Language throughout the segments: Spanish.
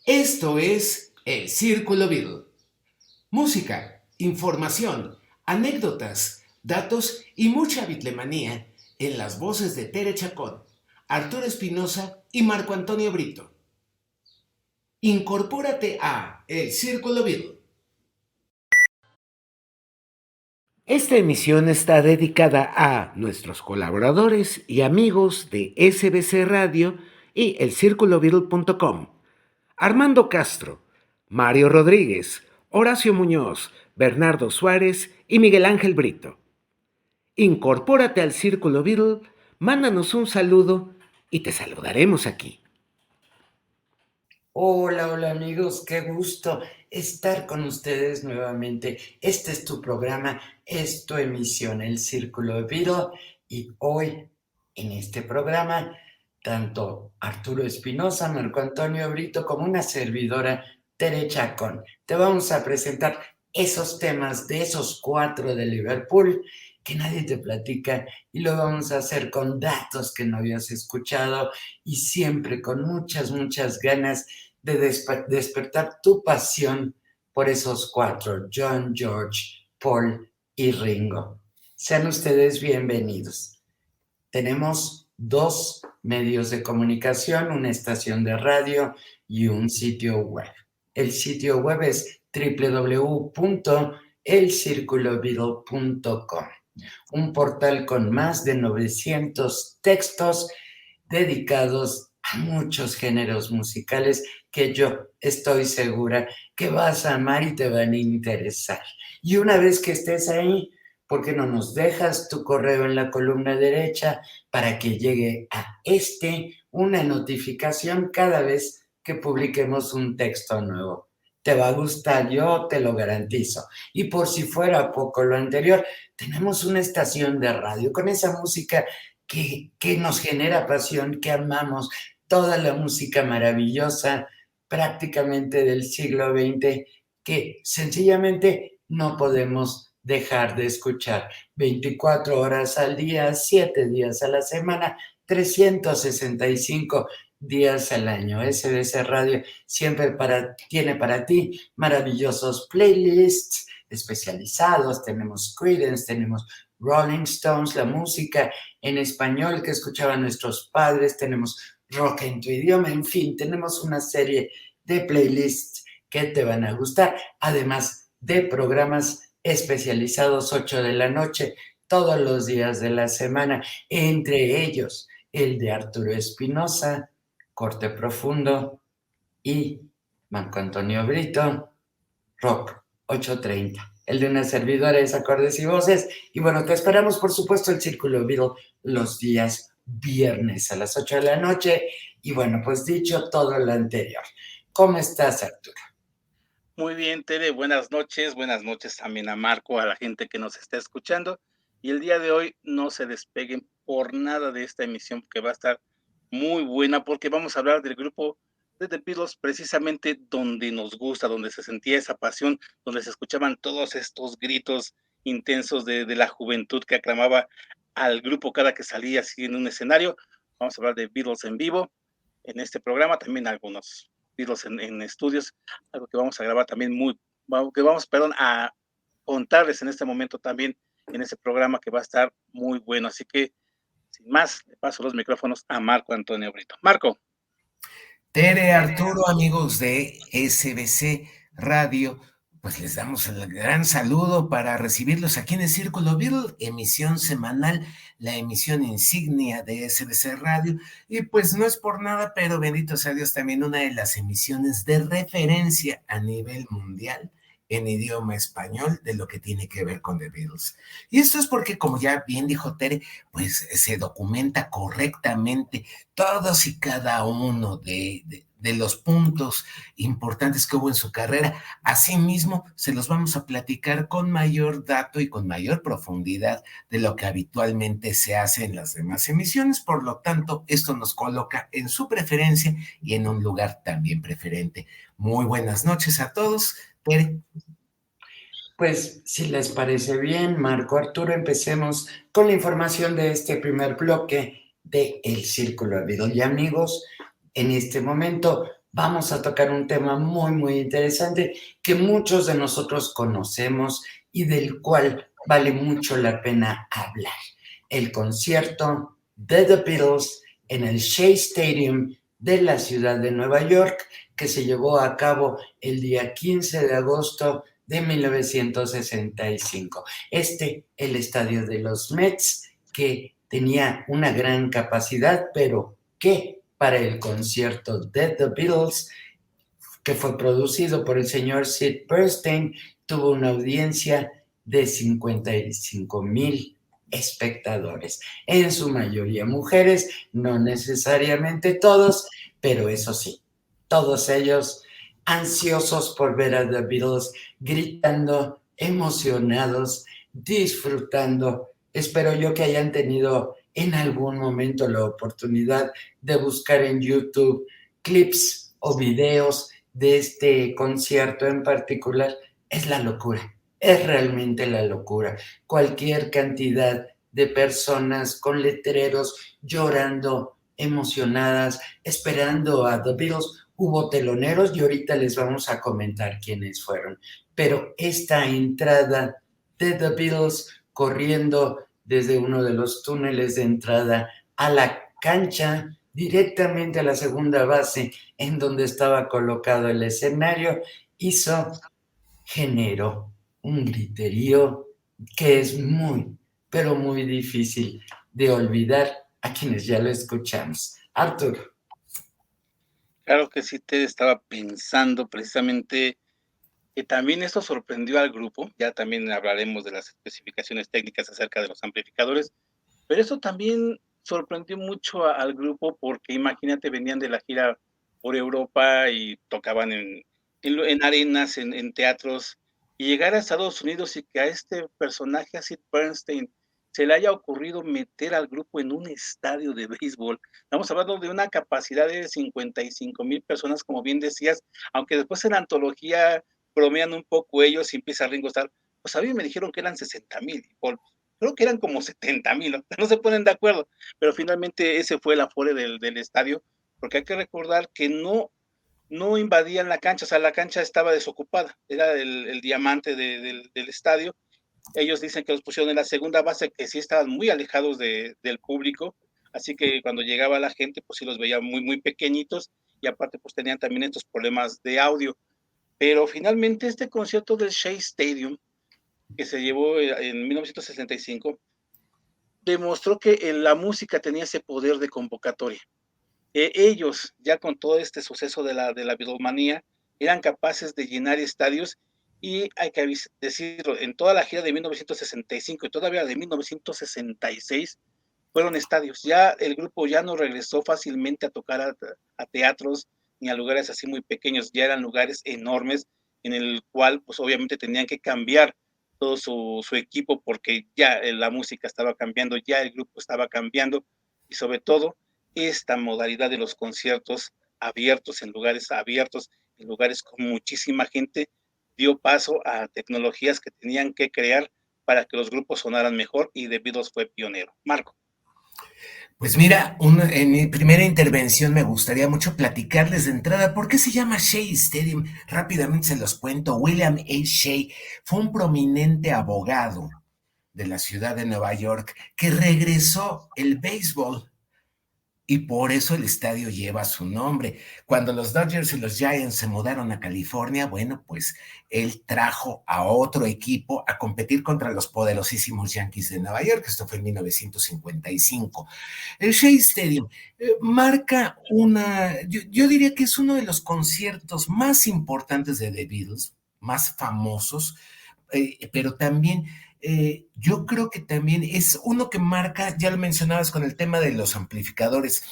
Esto es El Círculo Beatle. Música, información, anécdotas, datos y mucha bitlemanía en las voces de Tere Chacón, Arturo Espinosa y Marco Antonio Brito. Incorpórate a El Círculo Beatle. Esta emisión está dedicada a nuestros colaboradores y amigos de SBC Radio y elcirculobeatle.com. Armando Castro, Mario Rodríguez, Horacio Muñoz, Bernardo Suárez y Miguel Ángel Brito. Incorpórate al Círculo Beatle, mándanos un saludo y te saludaremos aquí. Hola amigos, qué gusto estar con ustedes nuevamente. Este es tu programa, es tu emisión, El Círculo Beatle, y hoy en este programa, tanto Arturo Espinosa, Marco Antonio Brito, como una servidora, Tere Chacón, te vamos a presentar esos temas de esos 4 de Liverpool que nadie te platica, y lo vamos a hacer con datos que no habías escuchado y siempre con muchas ganas de despertar tu pasión por esos 4, John, George, Paul y Ringo. Sean ustedes bienvenidos. Tenemos 2 medios de comunicación, una estación de radio y un sitio web. El sitio web es www.elcirculobeatle.com, un portal con más de 900 textos dedicados a muchos géneros musicales que yo estoy segura que vas a amar y te van a interesar. Y una vez que estés ahí, ¿por qué no nos dejas tu correo en la columna derecha para que llegue a una notificación cada vez que publiquemos un texto nuevo? Te va a gustar, yo te lo garantizo. Y por si fuera poco lo anterior, tenemos una estación de radio con esa música que nos genera pasión, que amamos, toda la música maravillosa prácticamente del siglo XX, que sencillamente no podemos dejar de escuchar 24 horas al día, 7 días a la semana, 365 días al año. SBC Radio siempre tiene para ti maravillosos playlists especializados. Tenemos Creedence, tenemos Rolling Stones, la música en español que escuchaban nuestros padres, tenemos rock en tu idioma, en fin, tenemos una serie de playlists que te van a gustar, además de programas especializados 8 de la noche, todos los días de la semana, entre ellos el de Arturo Espinosa, Corte Profundo, y Marco Antonio Brito, Rock 8:30. El de una servidora es Acordes y Voces. Y bueno, te esperamos, por supuesto, el Círculo Beatle los días viernes a las 8 de la noche. Y bueno, pues dicho todo lo anterior, ¿cómo estás, Arturo? Muy bien, Tere, buenas noches también a Marco, a la gente que nos está escuchando. Y el día de hoy no se despeguen por nada de esta emisión, que va a estar muy buena, porque vamos a hablar del grupo de The Beatles, precisamente donde nos gusta, donde se sentía esa pasión, donde se escuchaban todos estos gritos intensos de la juventud que aclamaba al grupo cada que salía así en un escenario. Vamos a hablar de Beatles en vivo en este programa, también algunos Beatles en estudios, algo que vamos a grabar también a contarles en este momento también en ese programa, que va a estar muy bueno. Así que, sin más, le paso los micrófonos a Marco Antonio Brito. Marco. Tere, Arturo, amigos de SBC Radio, pues les damos el gran saludo para recibirlos aquí en el Círculo Beatle, emisión semanal, la emisión insignia de SBC Radio. Y pues no es por nada, pero bendito sea Dios, también una de las emisiones de referencia a nivel mundial en idioma español de lo que tiene que ver con The Beatles. Y esto es porque, como ya bien dijo Tere, pues se documenta correctamente todos y cada uno de los puntos importantes que hubo en su carrera. Asimismo, se los vamos a platicar con mayor dato y con mayor profundidad de lo que habitualmente se hace en las demás emisiones. Por lo tanto, esto nos coloca en su preferencia y en un lugar también preferente. Muy buenas noches a todos. Tere. Pues si les parece bien, Marco, Arturo, empecemos con la información de este primer bloque de El Círculo Beatle. Y amigos, en este momento vamos a tocar un tema muy, muy interesante que muchos de nosotros conocemos y del cual vale mucho la pena hablar. El concierto de The Beatles en el Shea Stadium de la ciudad de Nueva York, que se llevó a cabo el día 15 de agosto de 1965. El estadio de los Mets, que tenía una gran capacidad, pero que para el concierto de The Beatles, que fue producido por el señor Sid Bernstein, tuvo una audiencia de 55,000 espectadores, en su mayoría mujeres, no necesariamente todos, pero eso sí, todos ellos ansiosos por ver a The Beatles, gritando, emocionados, disfrutando. Espero yo que hayan tenido en algún momento la oportunidad de buscar en YouTube clips o videos de este concierto en particular. Es la locura, es realmente la locura. Cualquier cantidad de personas con letreros llorando, emocionadas, esperando a The Beatles. Hubo teloneros y ahorita les vamos a comentar quiénes fueron. Pero esta entrada de The Beatles corriendo desde uno de los túneles de entrada a la cancha, directamente a la segunda base en donde estaba colocado el escenario, generó un griterío que es muy, pero muy difícil de olvidar a quienes ya lo escuchamos. Arturo. Claro que sí, te estaba pensando precisamente que también eso sorprendió al grupo, ya también hablaremos de las especificaciones técnicas acerca de los amplificadores, pero eso también sorprendió mucho al grupo porque imagínate, venían de la gira por Europa y tocaban en arenas, en teatros, y llegar a Estados Unidos y que a este personaje, a Sid Bernstein, se le haya ocurrido meter al grupo en un estadio de béisbol. Estamos hablando de una capacidad de 55,000 personas, como bien decías, aunque después en la antología bromean un poco ellos y empieza Ringo Starr, pues a mí me dijeron que eran 60,000, creo que eran como 70,000, no se ponen de acuerdo, pero finalmente ese fue el aforo del estadio, porque hay que recordar que no invadían la cancha, o sea, la cancha estaba desocupada, era el diamante del estadio. Ellos dicen que los pusieron en la segunda base, que sí estaban muy alejados del público, así que cuando llegaba la gente, pues sí los veía muy, muy pequeñitos, y aparte pues tenían también estos problemas de audio. Pero finalmente este concierto del Shea Stadium, que se llevó en 1965, demostró que la música tenía ese poder de convocatoria. Ellos, ya con todo este suceso de la Beatlemanía, eran capaces de llenar estadios y hay que decirlo, en toda la gira de 1965 y todavía de 1966 fueron estadios. Ya el grupo ya no regresó fácilmente a tocar a teatros ni a lugares así muy pequeños, ya eran lugares enormes en el cual pues obviamente tenían que cambiar todo su equipo porque ya la música estaba cambiando, ya el grupo estaba cambiando y sobre todo esta modalidad de los conciertos abiertos, en lugares abiertos, en lugares con muchísima gente, dio paso a tecnologías que tenían que crear para que los grupos sonaran mejor y The Beatles fue pionero. Marco. Pues mira, en mi primera intervención me gustaría mucho platicarles de entrada por qué se llama Shea Stadium. Rápidamente se los cuento. William A. Shea fue un prominente abogado de la ciudad de Nueva York que regresó el béisbol y por eso el estadio lleva su nombre. Cuando los Dodgers y los Giants se mudaron a California, bueno, pues él trajo a otro equipo a competir contra los poderosísimos Yankees de Nueva York. Esto fue en 1955. El Shea Stadium marca yo diría que es uno de los conciertos más importantes de The Beatles, más famosos, pero también yo creo que también es uno que marca, ya lo mencionabas con el tema de los amplificadores,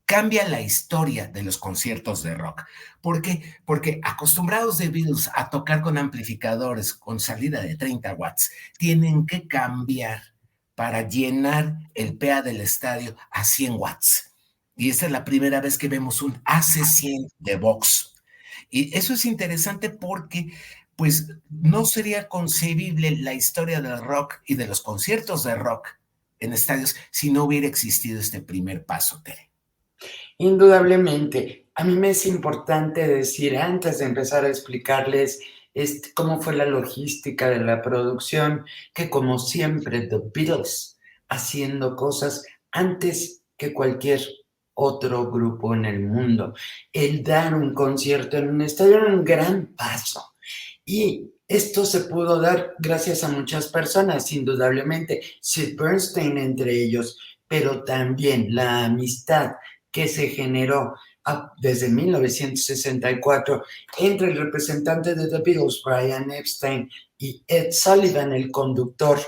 cambia la historia de los conciertos de rock. ¿Por qué? Porque acostumbrados de Beatles a tocar con amplificadores con salida de 30 watts, tienen que cambiar para llenar el PA del estadio a 100 watts. Y esta es la primera vez que vemos un AC100 de Vox. Y eso es interesante porque pues no sería concebible la historia del rock y de los conciertos de rock en estadios si no hubiera existido este primer paso, Tere. Indudablemente, A mí me es importante decir, antes de empezar a explicarles cómo fue la logística de la producción, que como siempre, The Beatles haciendo cosas antes que cualquier otro grupo en el mundo. El dar un concierto en un estadio era un gran paso. Y esto se pudo dar gracias a muchas personas, indudablemente, Sid Bernstein entre ellos, pero también la amistad que se generó desde 1964 entre el representante de The Beatles, Brian Epstein, y Ed Sullivan, el conductor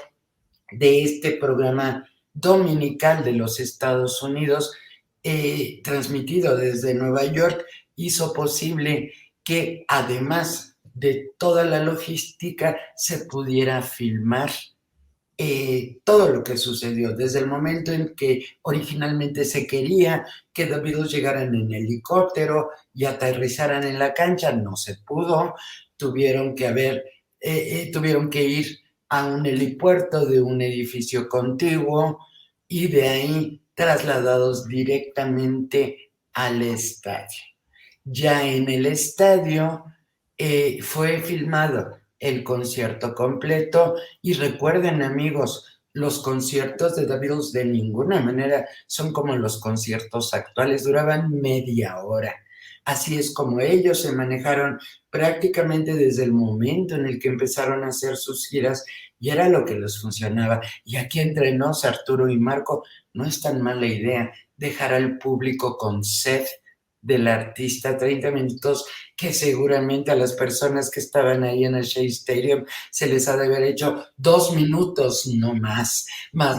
de este programa dominical de los Estados Unidos, transmitido desde Nueva York, hizo posible que además de toda la logística se pudiera filmar todo lo que sucedió, desde el momento en que originalmente se quería que The Beatles llegaran en helicóptero y aterrizaran en la cancha, no se pudo, tuvieron que ir a un helipuerto de un edificio contiguo y de ahí trasladados directamente al estadio. Ya en el estadio fue filmado el concierto completo y recuerden, amigos, los conciertos de The Beatles de ninguna manera son como los conciertos actuales, duraban media hora. Así es como ellos se manejaron prácticamente desde el momento en el que empezaron a hacer sus giras y era lo que les funcionaba. Y aquí entre nos, Arturo y Marco, no es tan mala idea dejar al público con sed del artista 30 minutos que seguramente a las personas que estaban ahí en el Shea Stadium se les ha de haber hecho 2 minutos, no más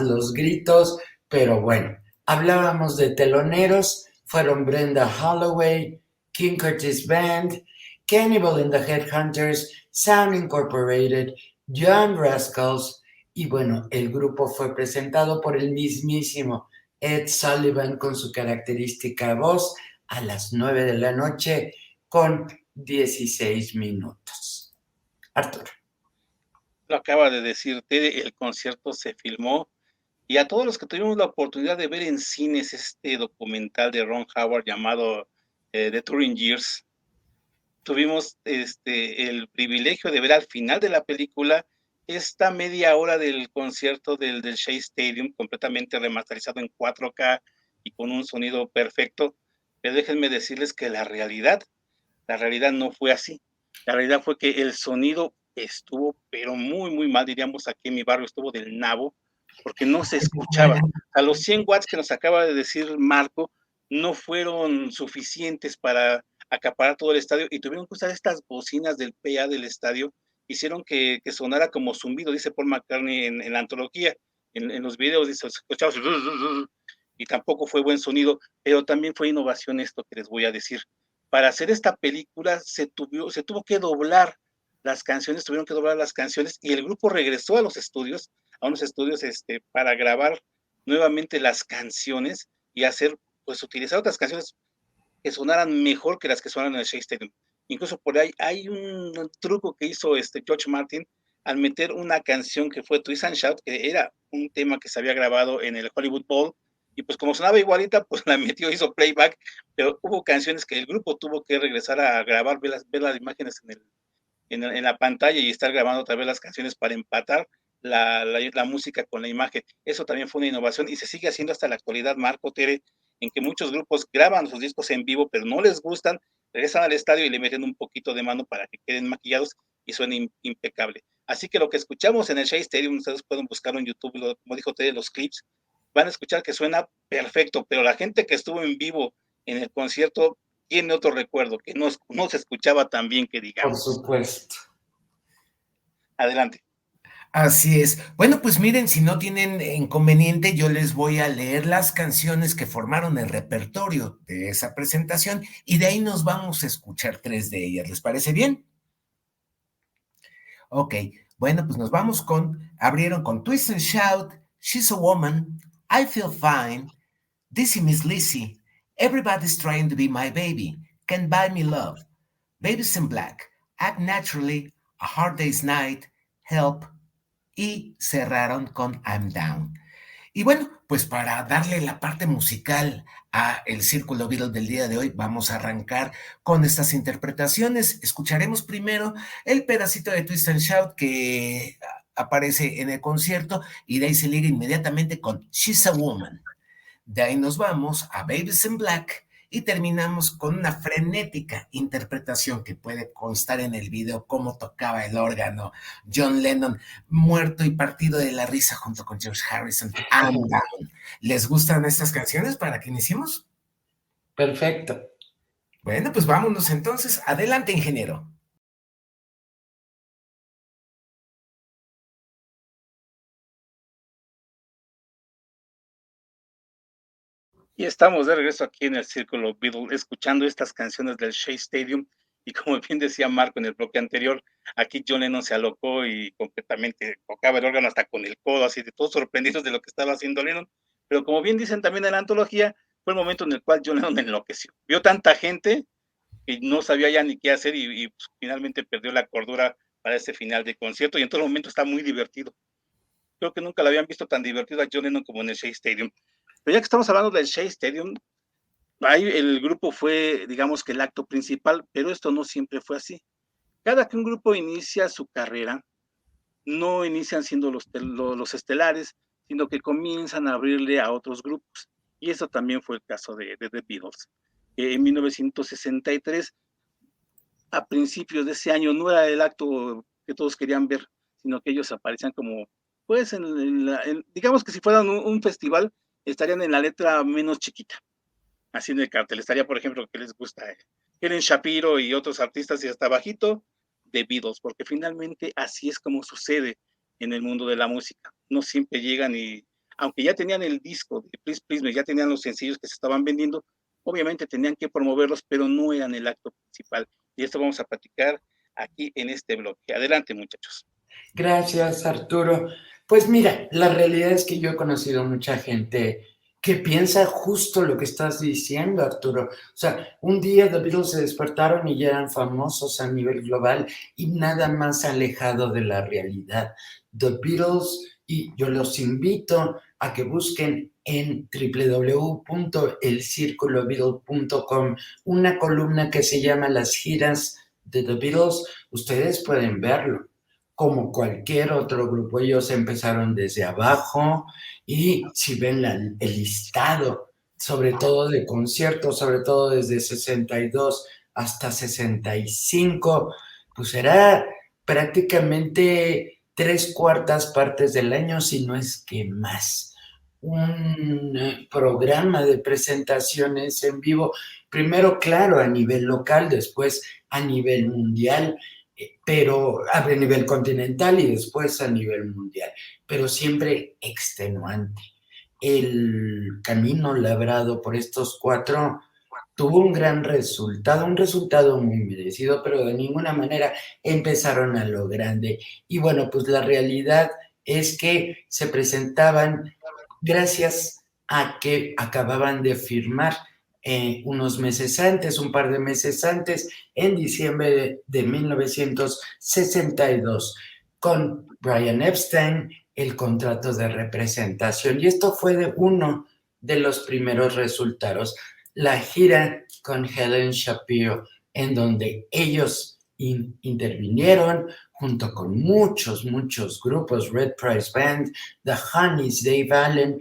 los gritos, pero bueno, hablábamos de teloneros, fueron Brenda Holloway, King Curtis Band, Cannibal and the Headhunters, Sound Incorporated, John Rascals, y bueno, el grupo fue presentado por el mismísimo Ed Sullivan con su característica voz a las 9 de la noche con 16 minutos. Arturo. Lo acaba de decir Tere, el concierto se filmó y a todos los que tuvimos la oportunidad de ver en cines este documental de Ron Howard llamado The Touring Years, tuvimos el privilegio de ver al final de la película esta media hora del concierto del Shea Stadium completamente remasterizado en 4K y con un sonido perfecto, pero déjenme decirles que la realidad no fue así. La realidad fue que el sonido estuvo, pero muy, muy mal, diríamos aquí en mi barrio, estuvo del nabo, porque no se escuchaba. A los 100 watts que nos acaba de decir Marco, no fueron suficientes para acaparar todo el estadio y tuvieron que usar estas bocinas del PA del estadio, hicieron que sonara como zumbido, dice Paul McCartney en la antología, en los videos, dice, escuchaba y tampoco fue buen sonido, pero también fue innovación esto que les voy a decir. Para hacer esta película se tuvo que doblar las canciones, tuvieron que doblar las canciones y el grupo regresó a los estudios, a unos estudios para grabar nuevamente las canciones y hacer, pues utilizar otras canciones que sonaran mejor que las que sonaron en el Shea Stadium. Incluso por ahí hay un truco que hizo George Martin al meter una canción que fue Twist and Shout, que era un tema que se había grabado en el Hollywood Bowl, y pues como sonaba igualita, pues la metió, hizo playback, pero hubo canciones que el grupo tuvo que regresar a grabar, ver las imágenes en la pantalla y estar grabando otra vez las canciones para empatar la música con la imagen. Eso también fue una innovación y se sigue haciendo hasta la actualidad, Marco, Tere, en que muchos grupos graban sus discos en vivo, pero no les gustan, regresan al estadio y le meten un poquito de mano para que queden maquillados y suene impecable. Así que lo que escuchamos en el Shea Stadium, ustedes pueden buscarlo en YouTube, como dijo Tere, los clips, van a escuchar que suena perfecto, pero la gente que estuvo en vivo en el concierto tiene otro recuerdo, que no se escuchaba tan bien que digamos. Por supuesto. Adelante. Así es. Bueno, pues miren, si no tienen inconveniente, yo les voy a leer las canciones que formaron el repertorio de esa presentación y de ahí nos vamos a escuchar 3 de ellas. ¿Les parece bien? Ok, bueno, pues nos vamos abrieron con Twist and Shout, She's a Woman, I Feel Fine, Dizzy Miss Lizzy, Everybody's Trying to Be My Baby, Can't Buy Me Love, Babies in Black, Act Naturally, A Hard Day's Night, Help, y cerraron con I'm Down. Y bueno, pues para darle la parte musical a el Círculo Beatle del día de hoy, vamos a arrancar con estas interpretaciones. Escucharemos primero el pedacito de Twist and Shout que aparece en el concierto y de ahí se liga inmediatamente con She's a Woman. De ahí nos vamos a Babies in Black y terminamos con una frenética interpretación que puede constar en el video cómo tocaba el órgano John Lennon, muerto y partido de la risa junto con George Harrison. I'm Down. ¿Les gustan estas canciones para que iniciemos? Perfecto. Bueno, pues vámonos entonces. Adelante, ingeniero. Y estamos de regreso aquí en el Círculo Beatle, escuchando estas canciones del Shea Stadium. Y como bien decía Marco en el bloque anterior, aquí John Lennon se alocó y completamente tocaba el órgano hasta con el codo, así de todos sorprendidos de lo que estaba haciendo Lennon. Pero como bien dicen también en la antología, fue el momento en el cual John Lennon enloqueció. Vio tanta gente que no sabía ya ni qué hacer y pues, finalmente perdió la cordura para ese final de concierto y en todo momento está muy divertido. Creo que nunca lo habían visto tan divertido a John Lennon como en el Shea Stadium. Pero ya que estamos hablando del Shea Stadium, ahí el grupo fue, digamos que el acto principal, pero esto no siempre fue así. Cada que un grupo inicia su carrera, no inician siendo los estelares, sino que comienzan a abrirle a otros grupos. Y eso también fue el caso de The Beatles. En 1963, a principios de ese año, no era el acto que todos querían ver, sino que ellos aparecían como, pues, digamos que si fueran un festival, estarían en la letra menos chiquita. Así en el cartel estaría, por ejemplo, que les gusta Helen Shapiro y otros artistas y hasta bajito, The Beatles, porque finalmente así es como sucede en el mundo de la música. No siempre llegan y, aunque ya tenían el disco de Please Please Me, ya tenían los sencillos que se estaban vendiendo, obviamente tenían que promoverlos, pero no eran el acto principal. Y esto vamos a platicar aquí en este bloque. Adelante, muchachos. Gracias, Arturo. Pues mira, la realidad es que yo he conocido mucha gente que piensa justo lo que estás diciendo, Arturo. O sea, un día The Beatles se despertaron y ya eran famosos a nivel global y nada más alejado de la realidad. The Beatles, y yo los invito a que busquen en www.elcirculobeatle.com una columna que se llama Las giras de The Beatles. Ustedes pueden verlo. Como cualquier otro grupo, ellos empezaron desde abajo y si ven el listado, sobre todo de conciertos, sobre todo desde 62 hasta 65, pues era prácticamente 3/4 partes del año, si no es que más. Un programa de presentaciones en vivo, primero, claro, a nivel local, después a nivel mundial, pero a nivel continental y después a nivel mundial, pero siempre extenuante. El camino labrado por estos 4 tuvo un gran resultado, un resultado muy merecido, pero de ninguna manera empezaron a lo grande. Y bueno, pues la realidad es que se presentaban gracias a que acababan de firmar unos meses antes, un par de meses antes, en diciembre de 1962, con Brian Epstein, el contrato de representación. Y esto fue uno de los primeros resultados, la gira con Helen Shapiro, en donde ellos intervinieron junto con muchos grupos, Red Price Band, The Honeys, Dave Allen,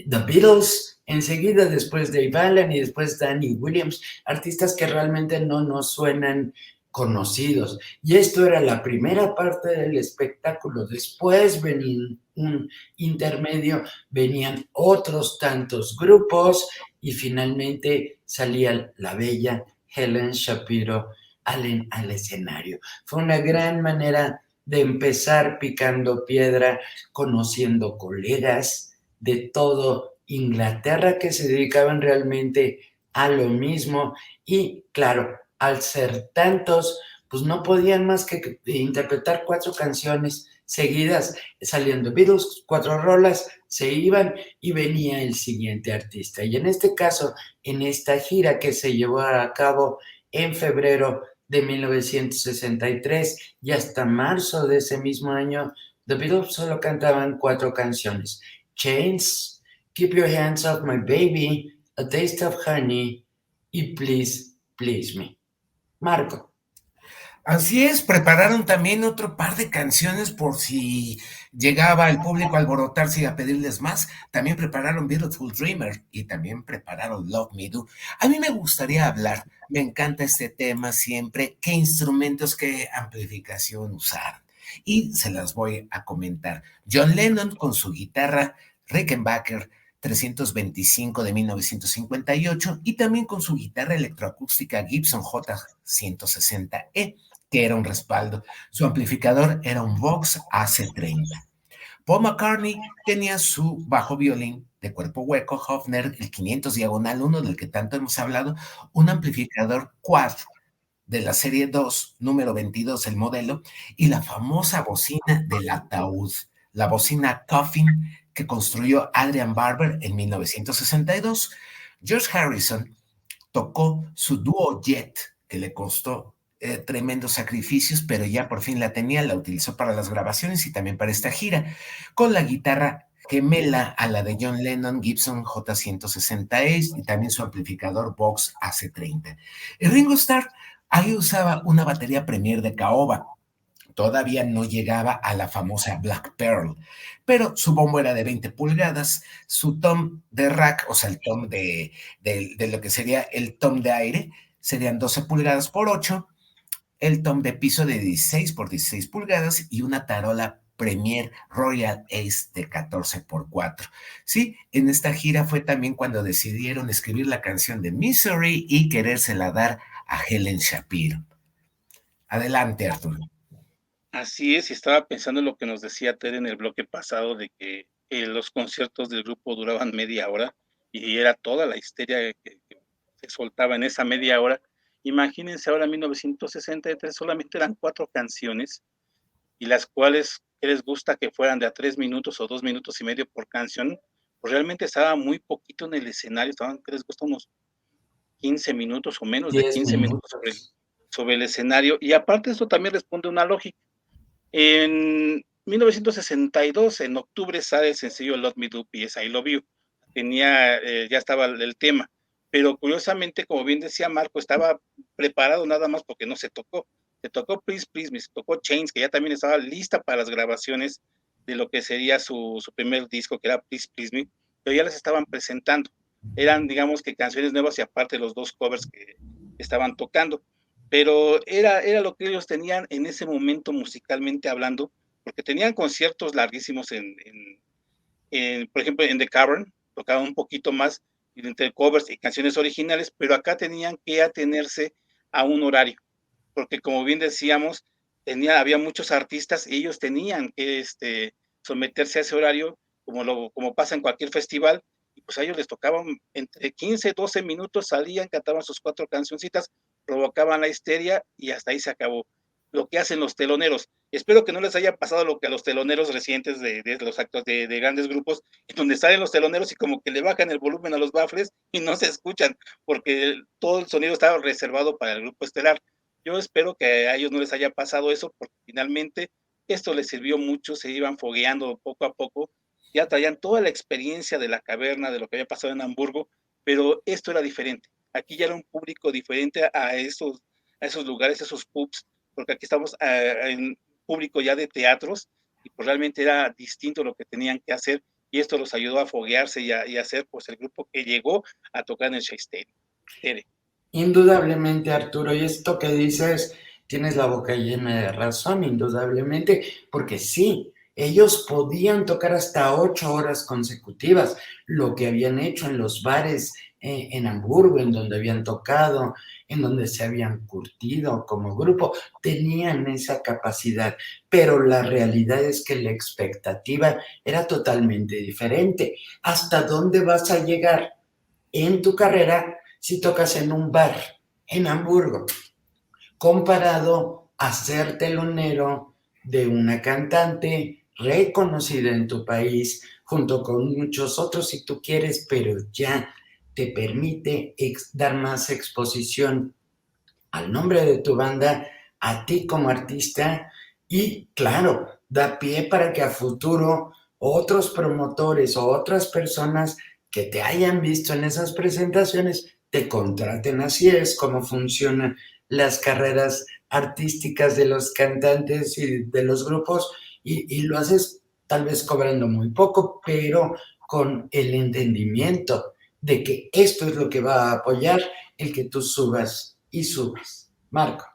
The Beatles, enseguida después Dave Allen y después Danny Williams, artistas que realmente no nos suenan conocidos. Y esto era la primera parte del espectáculo. Después venía un intermedio, venían otros tantos grupos y finalmente salía la bella Helen Shapiro al escenario. Fue una gran manera de empezar picando piedra, conociendo colegas de todo Inglaterra que se dedicaban realmente a lo mismo y claro, al ser tantos, pues no podían más que interpretar 4 canciones seguidas, saliendo Beatles, 4 rolas, se iban y venía el siguiente artista. Y en este caso, en esta gira que se llevó a cabo en febrero de 1963 y hasta marzo de ese mismo año, The Beatles solo cantaban 4 canciones: Chains, Keep Your Hands Off My Baby, A Taste of Honey y Please, Please Me. Marco. Así es, prepararon también otro par de canciones por si llegaba el público a alborotarse y a pedirles más. También prepararon Beautiful Dreamer y también prepararon Love Me Do. A mí me gustaría hablar, me encanta este tema siempre, qué instrumentos, qué amplificación usaron. Y se las voy a comentar. John Lennon con su guitarra Rickenbacker 325 de 1958 y también con su guitarra electroacústica Gibson J160E, que era un respaldo. Su amplificador era un Vox AC30. Paul McCartney tenía su bajo violín de cuerpo hueco, Hofner, el 500 diagonal 1, del que tanto hemos hablado, un amplificador quad de la serie 2, número 22, el modelo, y la famosa bocina del ataúd, la bocina Coffin, que construyó Adrian Barber en 1962. George Harrison tocó su dúo Jet, que le costó tremendos sacrificios, pero ya por fin la tenía, la utilizó para las grabaciones y también para esta gira, con la guitarra gemela a la de John Lennon, Gibson J160E y también su amplificador Vox AC30. El Ringo Starr ahí usaba una batería Premier de caoba. Todavía no llegaba a la famosa Black Pearl, pero su bombo era de 20 pulgadas, su tom de rack, o sea, el tom de lo que sería el tom de aire, serían 12 pulgadas por 8, el tom de piso de 16 por 16 pulgadas y una tarola Premier Royal Ace de 14 por 4. Sí, en esta gira fue también cuando decidieron escribir la canción de Misery y querérsela dar a Helen Shapiro. Adelante, Arturo. Así es, y estaba pensando en lo que nos decía Ted en el bloque pasado de que los conciertos del grupo duraban media hora y era toda la histeria que se soltaba en esa media hora. Imagínense ahora en 1963 solamente eran 4 canciones y las cuales ¿qué les gusta que fueran de a 3 minutos o 2 minutos y medio por canción? Pues realmente estaba muy poquito en el escenario, estaban, ¿qué les gusta? Unos 15 minutos o menos de 10 15 minutos minutos. sobre el escenario. Y aparte eso también responde a una lógica. En 1962, en octubre, sale el sencillo Love Me Do, P.S. I Love You. Tenía, ya estaba el tema, pero curiosamente, como bien decía Marco, estaba preparado nada más porque no se tocó. Se tocó Please, Please Me, se tocó Chains, que ya también estaba lista para las grabaciones de lo que sería su primer disco, que era Please, Please Me, pero ya las estaban presentando. Eran, digamos que canciones nuevas y aparte los 2 covers que estaban tocando, pero era lo que ellos tenían en ese momento musicalmente hablando, porque tenían conciertos larguísimos por ejemplo, en The Cavern, tocaban un poquito más entre covers y canciones originales, pero acá tenían que atenerse a un horario, porque como bien decíamos, había muchos artistas y ellos tenían que someterse a ese horario, como pasa en cualquier festival, y pues a ellos les tocaban entre 15, 12 minutos, salían, cantaban sus 4 cancioncitas, provocaban la histeria y hasta ahí se acabó. Lo que hacen los teloneros. Espero que no les haya pasado lo que a los teloneros recientes de los actos de grandes grupos, en donde salen los teloneros y como que le bajan el volumen a los baffles y no se escuchan, porque todo el sonido estaba reservado para el grupo estelar. Yo espero que a ellos no les haya pasado eso, porque finalmente esto les sirvió mucho, se iban fogueando poco a poco, ya traían toda la experiencia de la caverna, de lo que había pasado en Hamburgo, pero esto era diferente. Aquí ya era un público diferente a esos lugares, esos pubs, porque aquí estamos en público ya de teatros y pues realmente era distinto lo que tenían que hacer y esto los ayudó a foguearse y a hacer pues el grupo que llegó a tocar en el Shea Stadium. Indudablemente, Arturo, y esto que dices, tienes la boca llena de razón, indudablemente, porque sí, ellos podían tocar hasta 8 horas consecutivas, lo que habían hecho en los bares en Hamburgo, en donde habían tocado, en donde se habían curtido como grupo, tenían esa capacidad, pero la realidad es que la expectativa era totalmente diferente. ¿Hasta dónde vas a llegar en tu carrera si tocas en un bar en Hamburgo, comparado a ser telonero de una cantante reconocida en tu país, junto con muchos otros si tú quieres, pero ya te permite dar más exposición al nombre de tu banda, a ti como artista y claro, da pie para que a futuro otros promotores o otras personas que te hayan visto en esas presentaciones te contraten. Así es como funcionan las carreras artísticas de los cantantes y de los grupos, y lo haces tal vez cobrando muy poco, pero con el entendimiento de que esto es lo que va a apoyar el que tú subas y subas. Marco.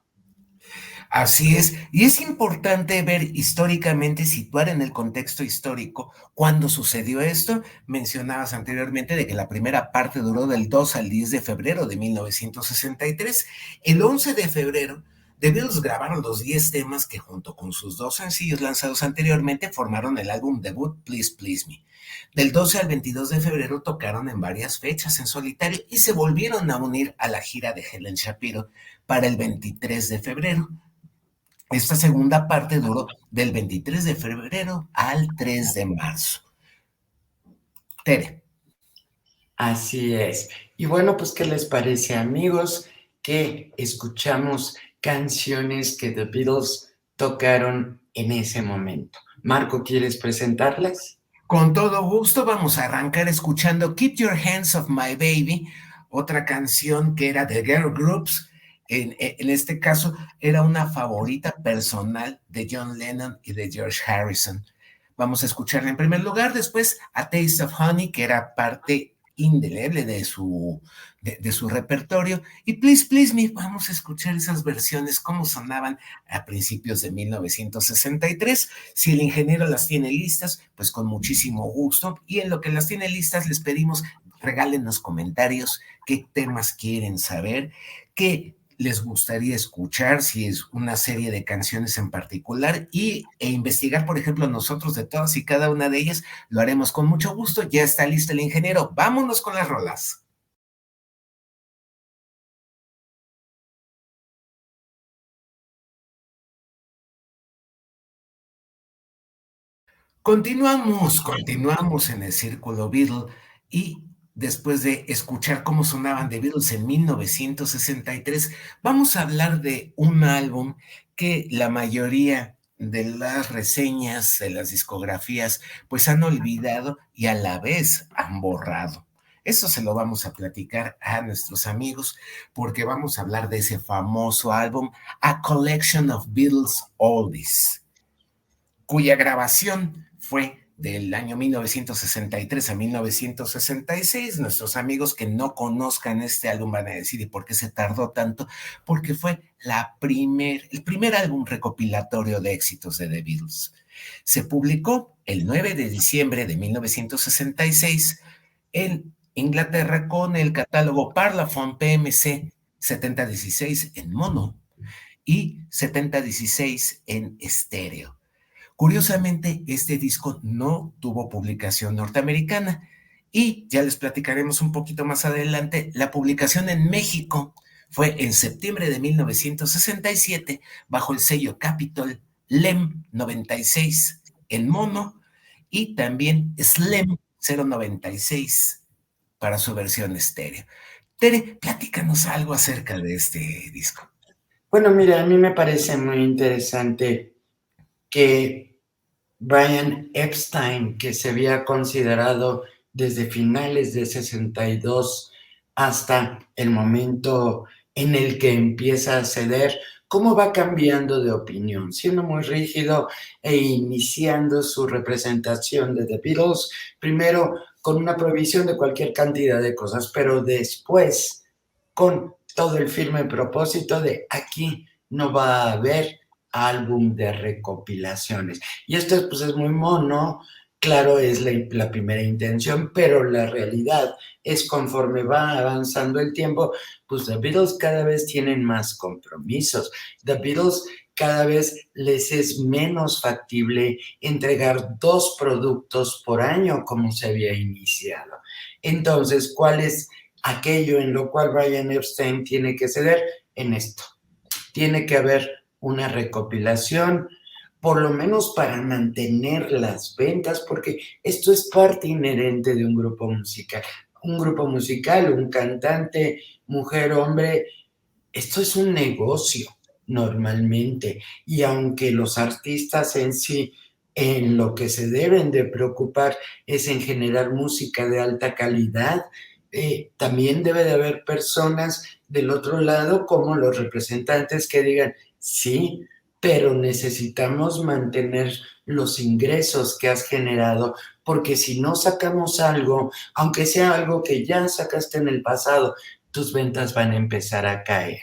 Así es, y es importante ver históricamente, situar en el contexto histórico cuándo sucedió esto. Mencionabas anteriormente de que la primera parte duró del 2 al 10 de febrero de 1963. El 11 de febrero, The Beatles grabaron los 10 temas que junto con sus 2 sencillos lanzados anteriormente formaron el álbum debut Please Please Me. Del 12 al 22 de febrero tocaron en varias fechas en solitario y se volvieron a unir a la gira de Helen Shapiro para el 23 de febrero. Esta segunda parte duró del 23 de febrero al 3 de marzo. Tere. Así es. Y bueno, pues, ¿qué les parece, amigos, que escuchamos canciones que The Beatles tocaron en ese momento? Marco, ¿quieres presentarlas? Con todo gusto, vamos a arrancar escuchando Keep Your Hands Off My Baby, otra canción que era de Girl Groups. En este caso, era una favorita personal de John Lennon y de George Harrison. Vamos a escucharla en primer lugar, después A Taste of Honey, que era parte indeleble de su repertorio, y Please Please Me. Vamos a escuchar esas versiones, cómo sonaban a principios de 1963. Si el ingeniero las tiene listas, pues con muchísimo gusto, y en lo que las tiene listas les pedimos, regálenos comentarios, qué temas quieren saber, qué les gustaría escuchar, si es una serie de canciones en particular, e investigar, por ejemplo, nosotros de todas y cada una de ellas, lo haremos con mucho gusto. Ya está listo el ingeniero, vámonos con las rolas. Continuamos en el Círculo Beatle, y después de escuchar cómo sonaban The Beatles en 1963, vamos a hablar de un álbum que la mayoría de las reseñas, de las discografías, pues han olvidado y a la vez han borrado. Eso se lo vamos a platicar a nuestros amigos, porque vamos a hablar de ese famoso álbum, A Collection of Beatles Oldies, cuya grabación fue del año 1963 a 1966. Nuestros amigos que no conozcan este álbum van a decir, ¿y por qué se tardó tanto? Porque fue el primer álbum recopilatorio de éxitos de The Beatles. Se publicó el 9 de diciembre de 1966 en Inglaterra con el catálogo Parlophone PMC 7016 en mono y 7016 en estéreo. Curiosamente, este disco no tuvo publicación norteamericana, y ya les platicaremos un poquito más adelante. La publicación en México fue en septiembre de 1967 bajo el sello Capitol LEM 96 en mono, y también SLEM 096 para su versión estéreo. Tere, platícanos algo acerca de este disco. Bueno, mira, a mí me parece muy interesante que Brian Epstein, que se había considerado desde finales de 62 hasta el momento en el que empieza a ceder, cómo va cambiando de opinión, siendo muy rígido e iniciando su representación de The Beatles, primero con una prohibición de cualquier cantidad de cosas, pero después con todo el firme propósito de aquí no va a haber álbum de recopilaciones. Y esto pues es muy mono, claro, es la primera intención, pero la realidad es conforme va avanzando el tiempo, pues The Beatles cada vez tienen más compromisos. The Beatles cada vez les es menos factible entregar 2 productos por año como se había iniciado. Entonces, ¿cuál es aquello en lo cual Brian Epstein tiene que ceder? En esto. Tiene que haber una recopilación, por lo menos para mantener las ventas, porque esto es parte inherente de un grupo musical. Un grupo musical, un cantante, mujer, hombre, esto es un negocio normalmente. Y aunque los artistas en sí En lo que se deben de preocupar es en generar música de alta calidad. También debe de haber personas del otro lado, como los representantes, que digan, sí, pero necesitamos mantener los ingresos que has generado, porque si no sacamos algo, aunque sea algo que ya sacaste en el pasado, tus ventas van a empezar a caer.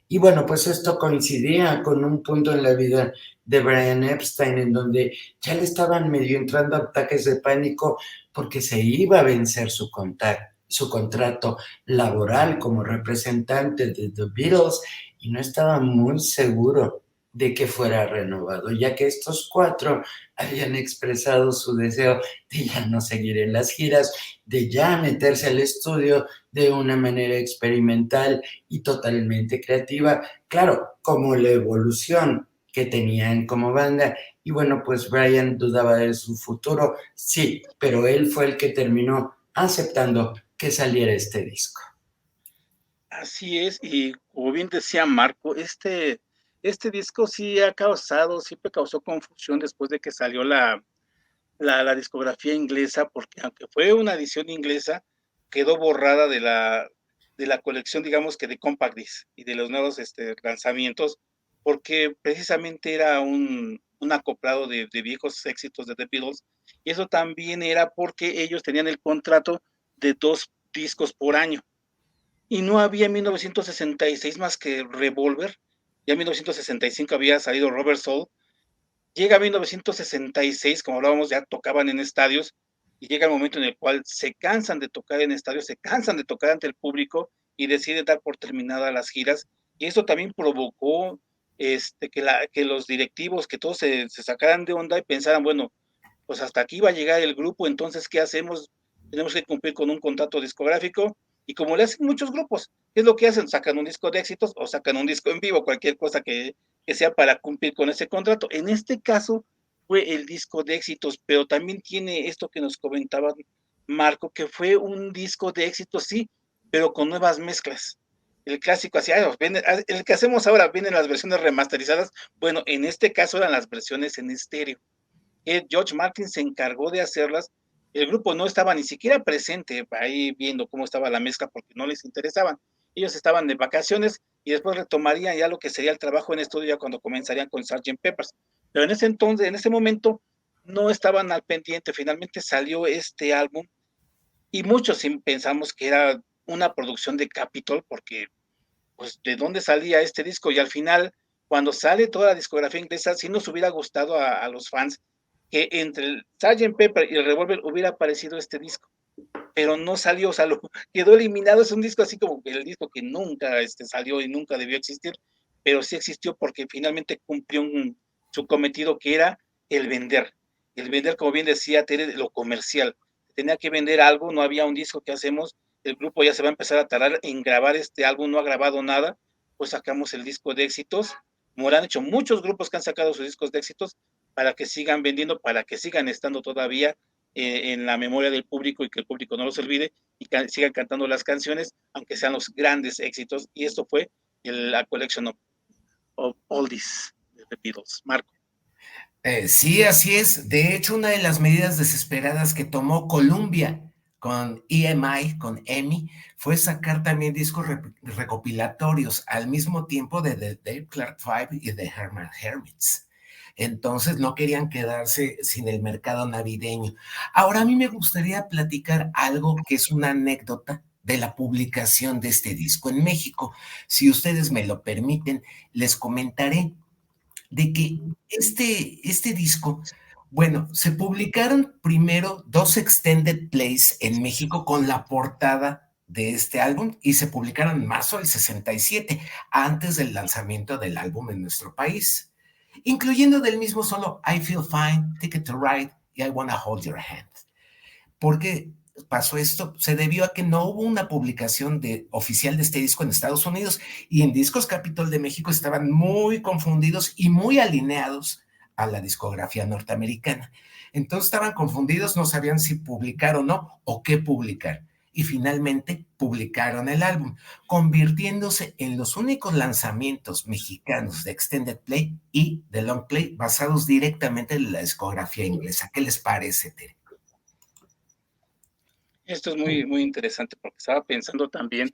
Y bueno, pues esto coincidía con un punto en la vida de Brian Epstein, en donde ya le estaban medio entrando ataques de pánico porque se iba a vencer su contrato laboral como representante de The Beatles, y no estaba muy seguro de que fuera renovado, ya que estos cuatro habían expresado su deseo de ya no seguir en las giras, de ya meterse al estudio de una manera experimental y totalmente creativa, claro, como la evolución que tenían como banda. Y bueno, pues Brian dudaba de su futuro, sí, pero él fue el que terminó aceptando que saliera este disco. Así es, y como bien decía Marco, este disco sí ha causado, siempre causó confusión después de que salió la discografía inglesa, porque aunque fue una edición inglesa, quedó borrada de la colección, digamos que de Compact Disc y de los nuevos lanzamientos, porque precisamente era un acoplado de viejos éxitos de The Beatles, y eso también era porque ellos tenían el contrato de 2 discos por año. Y no había en 1966 más que Revolver, ya en 1965 había salido Rubber Soul, llega 1966, como hablábamos, ya tocaban en estadios, y llega el momento en el cual se cansan de tocar en estadios, se cansan de tocar ante el público y deciden dar por terminadas las giras, y esto también provocó que los directivos, que todos se sacaran de onda y pensaran, bueno, pues hasta aquí va a llegar el grupo, entonces, ¿qué hacemos? Tenemos que cumplir con un contrato discográfico, y como le hacen muchos grupos, ¿qué es lo que hacen? Sacan un disco de éxitos o sacan un disco en vivo, cualquier cosa que sea para cumplir con ese contrato. En este caso fue el disco de éxitos, pero también tiene esto que nos comentaba Marco, que fue un disco de éxitos, sí, pero con nuevas mezclas. El clásico así, el que hacemos ahora, vienen las versiones remasterizadas. Bueno, en este caso eran las versiones en estéreo. George Martin se encargó de hacerlas. El grupo no estaba ni siquiera presente ahí viendo cómo estaba la mezcla porque no les interesaban. Ellos estaban de vacaciones y después retomarían ya lo que sería el trabajo en estudio ya cuando comenzarían con Sgt. Peppers. Pero en ese entonces, en ese momento, no estaban al pendiente. Finalmente salió este álbum y muchos pensamos que era una producción de Capitol porque, pues, ¿de dónde salía este disco? Y al final, cuando sale toda la discografía inglesa, sí nos hubiera gustado a los fans que entre el Sgt. Pepper y el Revolver hubiera aparecido este disco, pero no salió, o sea, quedó eliminado. Es un disco así como el disco que nunca salió y nunca debió existir, pero sí existió porque finalmente cumplió su cometido, que era el vender, como bien decía Tere, lo comercial. Tenía que vender algo, no había un disco que hacemos, el grupo ya se va a empezar a tardar en grabar este álbum, no ha grabado nada, pues sacamos el disco de éxitos, como han hecho muchos grupos que han sacado sus discos de éxitos, para que sigan vendiendo, para que sigan estando todavía en la memoria del público y que el público no los olvide y sigan cantando las canciones, aunque sean los grandes éxitos. Y esto fue la Collection of Oldies de The Beatles. Marco. Sí, así es. De hecho, una de las medidas desesperadas que tomó Columbia con EMI, con EMI, fue sacar también discos recopilatorios al mismo tiempo de The Dave Clark Five y The Herman Hermits. Entonces no querían quedarse sin el mercado navideño. Ahora a mí me gustaría platicar algo que es una anécdota de la publicación de este disco en México. Si ustedes me lo permiten, les comentaré de que este disco, bueno, se publicaron primero 2 extended plays en México con la portada de este álbum y se publicaron en marzo del 67, antes del lanzamiento del álbum en nuestro país, incluyendo del mismo solo I Feel Fine, Ticket to Ride y I Wanna Hold Your Hand. ¿Por qué pasó esto? Se debió a que no hubo una publicación oficial de este disco en Estados Unidos, y en Discos Capitol de México estaban muy confundidos y muy alineados a la discografía norteamericana. Entonces estaban confundidos, no sabían si publicar o no, o qué publicar. y finalmente publicaron el álbum, convirtiéndose en los únicos lanzamientos mexicanos de Extended Play y de Long Play basados directamente en la discografía inglesa. ¿Qué les parece, Tere? Esto es muy, muy interesante porque estaba pensando también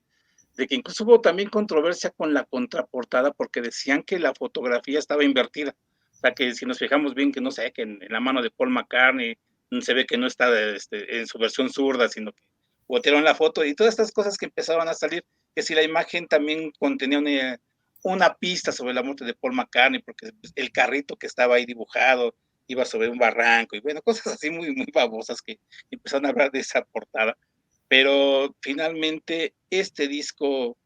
de que incluso hubo también controversia con la contraportada porque decían que la fotografía estaba invertida. O sea, que si nos fijamos bien, que no sé, que en la mano de Paul McCartney se ve que no está en su versión zurda, sino que voltearon la foto y todas estas cosas que empezaban a salir, que si la imagen también contenía una pista sobre la muerte de Paul McCartney, porque el carrito que estaba ahí dibujado iba sobre un barranco y bueno, cosas así muy, muy babosas que empezaron a hablar de esa portada. Pero finalmente este disco,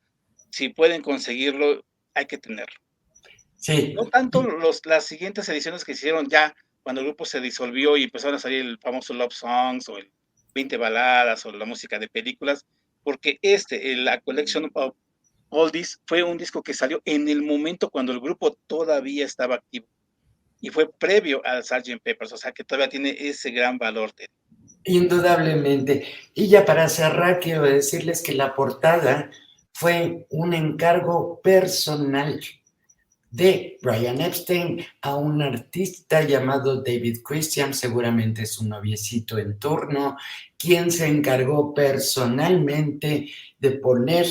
si pueden conseguirlo, hay que tenerlo. Sí. No tanto las siguientes ediciones que hicieron ya cuando el grupo se disolvió y empezaron a salir el famoso Love Songs o el 20 baladas o la música de películas, porque la Collection of Oldies fue un disco que salió en el momento cuando el grupo todavía estaba activo y fue previo al Sgt. Peppers, o sea que todavía tiene ese gran valor. Indudablemente. Y ya para cerrar, quiero decirles que la portada fue un encargo personal de Brian Epstein a un artista llamado David Christian, seguramente su noviecito en turno, quien se encargó personalmente de poner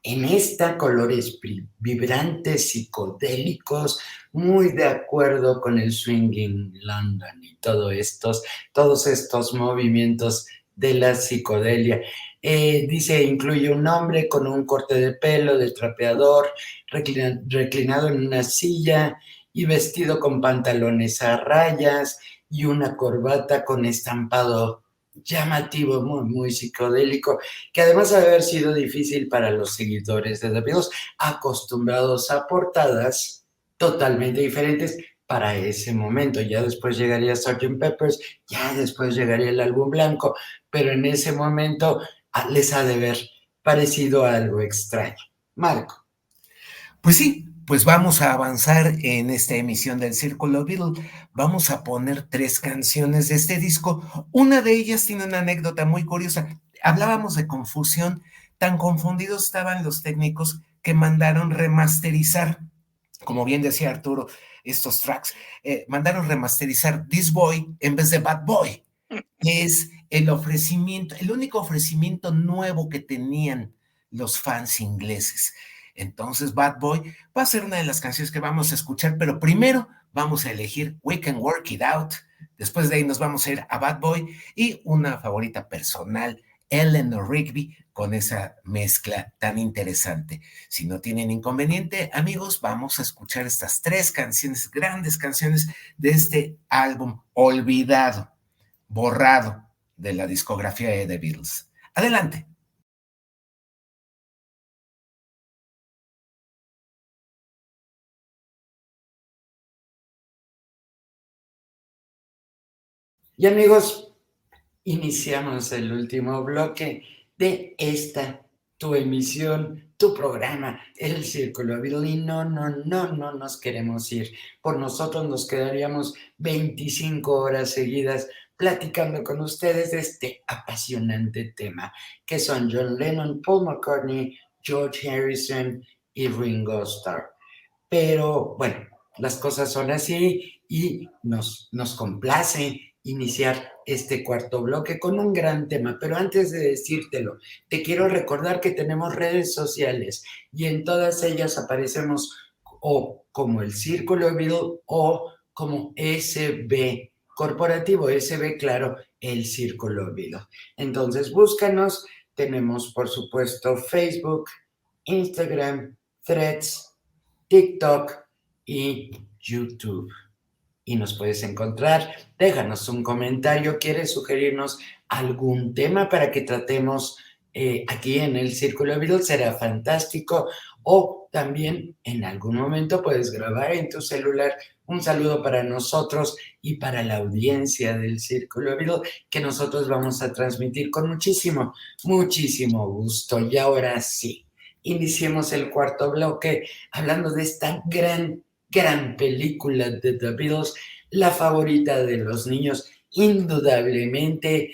en esta colores vibrantes, psicodélicos, muy de acuerdo con el swinging London y todos estos movimientos de la psicodelia. Dice, incluye un hombre con un corte de pelo de trapeador, reclinado en una silla y vestido con pantalones a rayas y una corbata con estampado llamativo, muy, muy psicodélico, que además de haber sido difícil para los seguidores de The Beatles, acostumbrados a portadas totalmente diferentes para ese momento. Ya después llegaría Sgt. Peppers, ya después llegaría el álbum blanco, pero en ese momento les ha de haber parecido algo extraño. Marco. Pues sí, pues vamos a avanzar en esta emisión del Círculo Beatle. Vamos a poner 3 canciones de este disco. Una de ellas tiene una anécdota muy curiosa. Hablábamos de confusión. Tan confundidos estaban los técnicos que mandaron remasterizar, como bien decía Arturo, estos tracks. Mandaron remasterizar This Boy en vez de Bad Boy. Es el ofrecimiento, el único ofrecimiento nuevo que tenían los fans ingleses. Entonces, Bad Boy va a ser una de las canciones que vamos a escuchar, pero primero vamos a elegir We Can Work It Out. Después de ahí nos vamos a ir a Bad Boy y una favorita personal, Eleanor Rigby, con esa mezcla tan interesante. Si no tienen inconveniente, amigos, vamos a escuchar estas 3 canciones, grandes canciones de este álbum olvidado, borrado de la discografía de The Beatles. Adelante. Y amigos, iniciamos el último bloque de esta, tu emisión, tu programa, El Círculo Beatle. Y no nos queremos ir. Por nosotros nos quedaríamos 25 horas seguidas platicando con ustedes de este apasionante tema, que son John Lennon, Paul McCartney, George Harrison y Ringo Starr. Pero bueno, las cosas son así y nos complace iniciar este cuarto bloque con un gran tema. Pero antes de decírtelo, te quiero recordar que tenemos redes sociales y en todas ellas aparecemos o como el Círculo Beatle o como SB Corporativo, SB, claro, el Círculo Beatle. Entonces búscanos, tenemos por supuesto Facebook, Instagram, Threads, TikTok y YouTube. Y nos puedes encontrar, déjanos un comentario, ¿quieres sugerirnos algún tema para que tratemos aquí en el Círculo Beatle? Será fantástico. O también en algún momento puedes grabar en tu celular un saludo para nosotros y para la audiencia del Círculo Beatle, que nosotros vamos a transmitir con muchísimo, muchísimo gusto. Y ahora sí, iniciemos el cuarto bloque hablando de esta gran película de The Beatles, la favorita de los niños, indudablemente,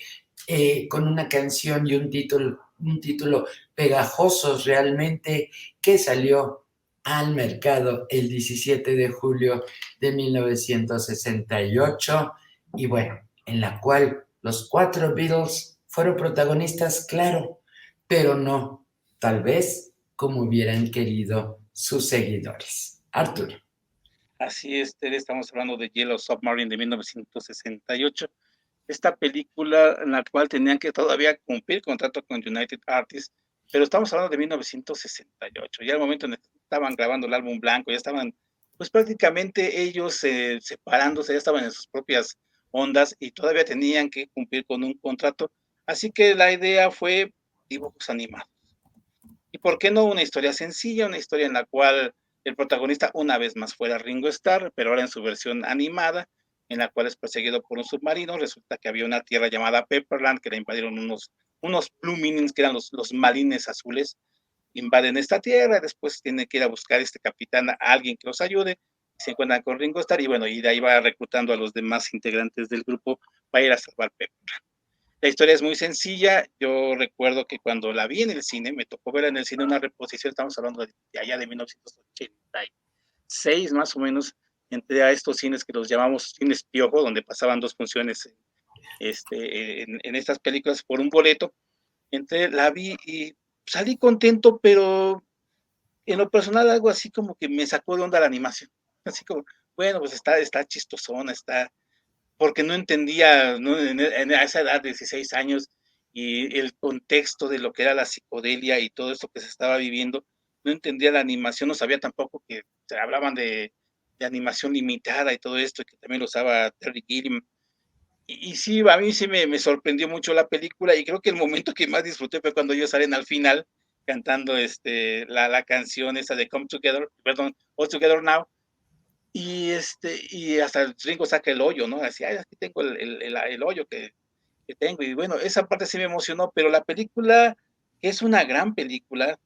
con una canción y un título pegajosos realmente, que salió al mercado el 17 de julio de 1968 y bueno, en la cual los 4 Beatles fueron protagonistas, claro, pero no, tal vez como hubieran querido sus seguidores. Arturo. Así es, Tere, estamos hablando de Yellow Submarine de 1968. Esta película en la cual tenían que todavía cumplir contrato con United Artists, pero estamos hablando de 1968, ya el momento en el que estaban grabando el álbum blanco, ya estaban, pues prácticamente ellos separándose, ya estaban en sus propias ondas y todavía tenían que cumplir con un contrato, así que la idea fue dibujos animados. ¿Y por qué no una historia sencilla, una historia en la cual el protagonista una vez más fuera Ringo Starr, pero ahora en su versión animada, en la cual es perseguido por un submarino? Resulta que había una tierra llamada Pepperland, que la invadieron unos Blue Meanings, que eran los marines azules, invaden esta tierra, después tiene que ir a buscar este capitán a alguien que los ayude, se encuentran con Ringo Starr y bueno, y de ahí va reclutando a los demás integrantes del grupo para ir a salvar Pepperland. La historia es muy sencilla. Yo recuerdo que cuando la vi en el cine, me tocó ver en el cine una reposición, estamos hablando de allá de 1986, más o menos, entré a estos cines que los llamamos cines Piojo, donde pasaban 2 funciones en estas películas por un boleto. Entré, la vi y salí contento, pero en lo personal algo así como que me sacó de onda la animación. Así como, bueno, pues está chistosona, porque no entendía, ¿no? En esa edad de 16 años y el contexto de lo que era la psicodelia y todo esto que se estaba viviendo, no entendía la animación, no sabía tampoco que se hablaban de animación limitada y todo esto, y que también lo usaba Terry Gilliam. Y sí, a mí sí me sorprendió mucho la película y creo que el momento que más disfruté fue cuando ellos salen al final cantando la canción esa de Come Together, perdón, All Together Now, y hasta Ringo saca el hoyo, ¿no? Así, ay, aquí tengo el hoyo que tengo. Y bueno, esa parte sí me emocionó, pero la película es una gran película,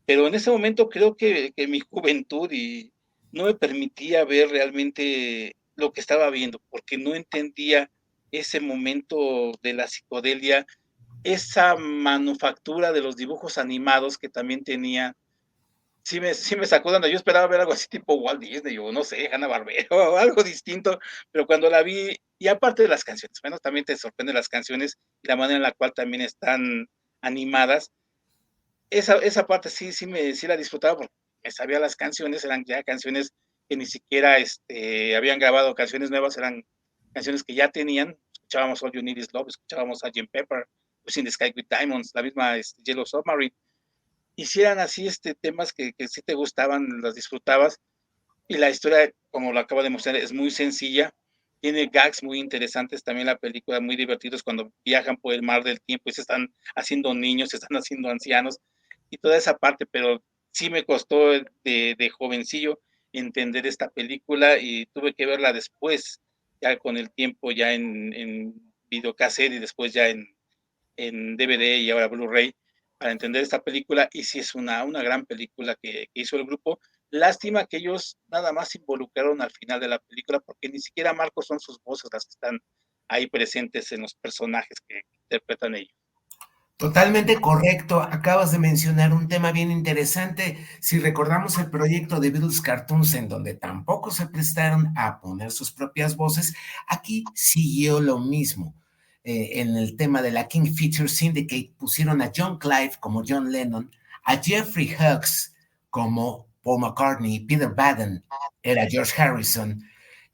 pero en ese momento creo que mi juventud y no me permitía ver realmente lo que estaba viendo, porque no entendía ese momento de la psicodelia, esa manufactura de los dibujos animados que también tenía. Sí me sacó de onda. Yo esperaba ver algo así tipo Walt Disney o no sé, Hanna-Barbera o algo distinto, pero cuando la vi, y aparte de las canciones, bueno, también te sorprenden las canciones y la manera en la cual también están animadas. Esa parte sí la disfrutaba porque me sabía las canciones, eran ya canciones que ni siquiera habían grabado canciones nuevas, eran canciones que ya tenían. Escuchábamos All You Need Is Love, escuchábamos a Sgt. Pepper, Who's in the Sky with Diamonds, la misma Yellow Submarine. Hicieran así temas que sí te gustaban, las disfrutabas, y la historia, como lo acabo de mostrar, es muy sencilla, tiene gags muy interesantes, también la película muy divertidos cuando viajan por el mar del tiempo y se están haciendo niños, se están haciendo ancianos, y toda esa parte, pero sí me costó de jovencillo entender esta película y tuve que verla después, ya con el tiempo, ya en videocassette y después ya en DVD y ahora Blu-ray para entender esta película, y sí es una gran película que hizo el grupo. Lástima que ellos nada más se involucraron al final de la película porque ni siquiera Marcos son sus voces las que están ahí presentes en los personajes que interpretan ellos. Totalmente correcto. Acabas de mencionar un tema bien interesante. Si recordamos el proyecto de Beatles Cartoons, en donde tampoco se prestaron a poner sus propias voces, aquí siguió lo mismo. En el tema de la King Feature Syndicate pusieron a John Clive como John Lennon, a Jeffrey Hughes como Paul McCartney, Peter Baden era George Harrison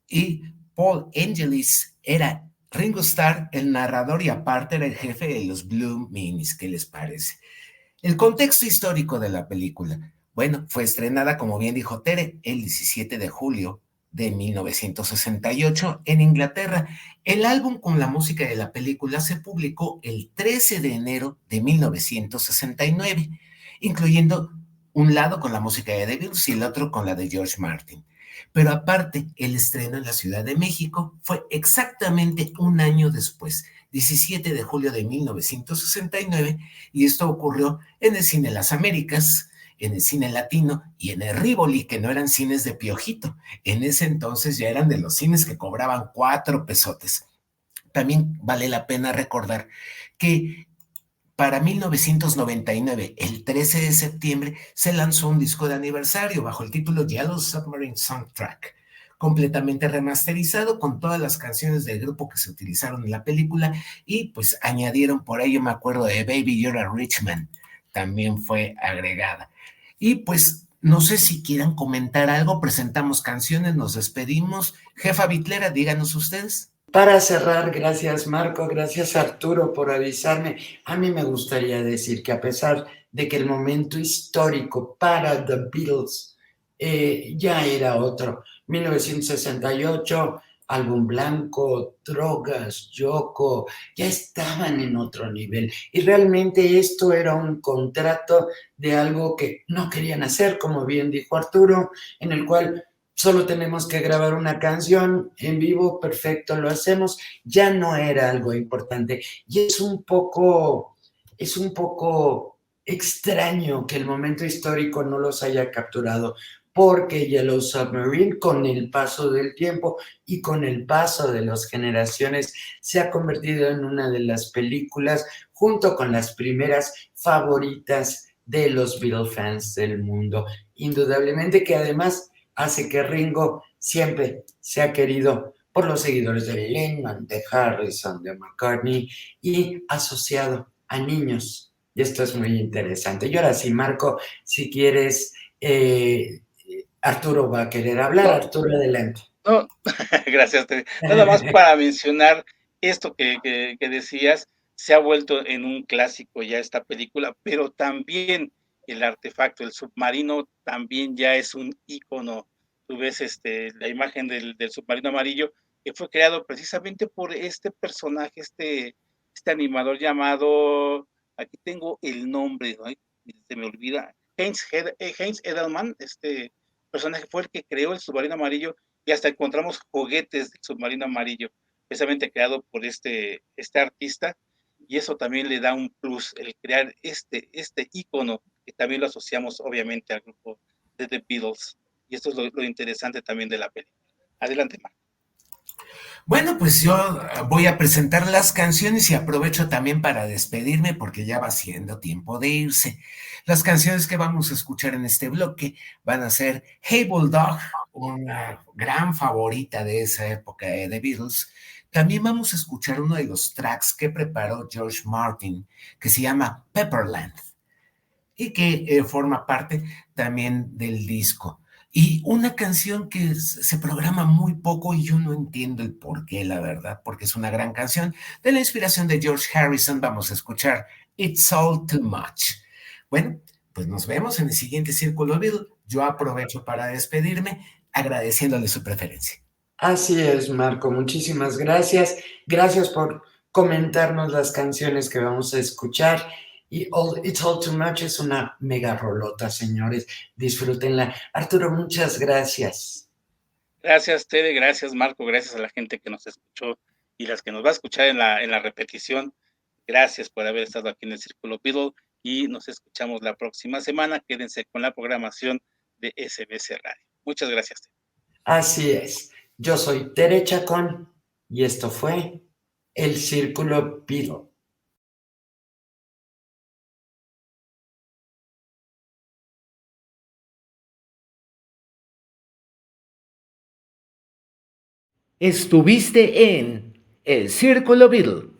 y Paul Angelis era Ringo Starr, el narrador, y aparte era el jefe de los Blue Meanies. ¿Qué les parece? El contexto histórico de la película. Bueno, fue estrenada, como bien dijo Tere, el 17 de julio de 1968 en Inglaterra. El álbum con la música de la película se publicó el 13 de enero de 1969, incluyendo un lado con la música de The Beatles y el otro con la de George Martin. Pero aparte, el estreno en la Ciudad de México fue exactamente un año después, 17 de julio de 1969, y esto ocurrió en el Cine Las Américas, en el Cine Latino y en el Rivoli, que no eran cines de piojito. En ese entonces ya eran de los cines que cobraban 4 pesotes. también vale la pena recordar que para 1999, el 13 de septiembre, se lanzó un disco de aniversario bajo el título Yellow Submarine Soundtrack, completamente remasterizado con todas las canciones del grupo que se utilizaron en la película y pues añadieron por ahí, yo me acuerdo de Baby You're a Rich Man, también fue agregada. Y pues no sé si quieran comentar algo, presentamos canciones, nos despedimos. Jefa Bitlera, díganos ustedes. Para cerrar, gracias Marco, gracias Arturo por avisarme. A mí me gustaría decir que a pesar de que el momento histórico para The Beatles ya era otro, 1968, álbum blanco, drogas, Yoko, ya estaban en otro nivel. Y realmente esto era un contrato de algo que no querían hacer, como bien dijo Arturo, en el cual solo tenemos que grabar una canción en vivo, perfecto, lo hacemos, ya no era algo importante. Y es un poco extraño que el momento histórico no los haya capturado, porque Yellow Submarine, con el paso del tiempo y con el paso de las generaciones, se ha convertido en una de las películas, junto con las primeras favoritas de los Beatles fans del mundo. Indudablemente que además hace que Ringo siempre se ha querido por los seguidores de Lennon, de Harrison, de McCartney y asociado a niños. Y esto es muy interesante. Y ahora sí, Marco, si quieres, Arturo va a querer hablar. No, Arturo, adelante. no, gracias. Nada más para mencionar esto que decías, se ha vuelto en un clásico ya esta película, pero también el artefacto, el submarino, también ya es un ícono. Tú ves la imagen del submarino amarillo, que fue creado precisamente por este personaje, este animador llamado, aquí tengo el nombre, ¿no? Se me olvida, Heinz Edelman, este personaje fue el que creó el submarino amarillo y hasta encontramos juguetes del submarino amarillo, precisamente creado por este artista, y eso también le da un plus, el crear este ícono, que también lo asociamos obviamente al grupo de The Beatles, y esto es lo interesante también de la película. Adelante, Marco. Bueno, pues yo voy a presentar las canciones y aprovecho también para despedirme porque ya va siendo tiempo de irse. Las canciones que vamos a escuchar en este bloque van a ser Hey Bulldog, una gran favorita de esa época de The Beatles. También vamos a escuchar uno de los tracks que preparó George Martin, que se llama Pepperland y que forma parte también del disco. Y una canción que se programa muy poco y yo no entiendo el por qué, la verdad, porque es una gran canción. De la inspiración de George Harrison vamos a escuchar It's All Too Much. Bueno, pues nos vemos en el siguiente Círculo Beatle. Yo aprovecho para despedirme agradeciéndole su preferencia. Así es, Marco, muchísimas gracias. Gracias por comentarnos las canciones que vamos a escuchar. Y It's All Too Much es una mega rolota, señores. Disfrútenla. Arturo, muchas gracias. Gracias, Tere, gracias, Marco, gracias a la gente que nos escuchó y las que nos va a escuchar en la repetición. Gracias por haber estado aquí en el Círculo Beatle y nos escuchamos la próxima semana. Quédense con la programación de SBS Radio. Muchas gracias, Tere. Así es. Yo soy Tere Chacón y esto fue El Círculo Beatle. Estuviste en El Círculo Beatle.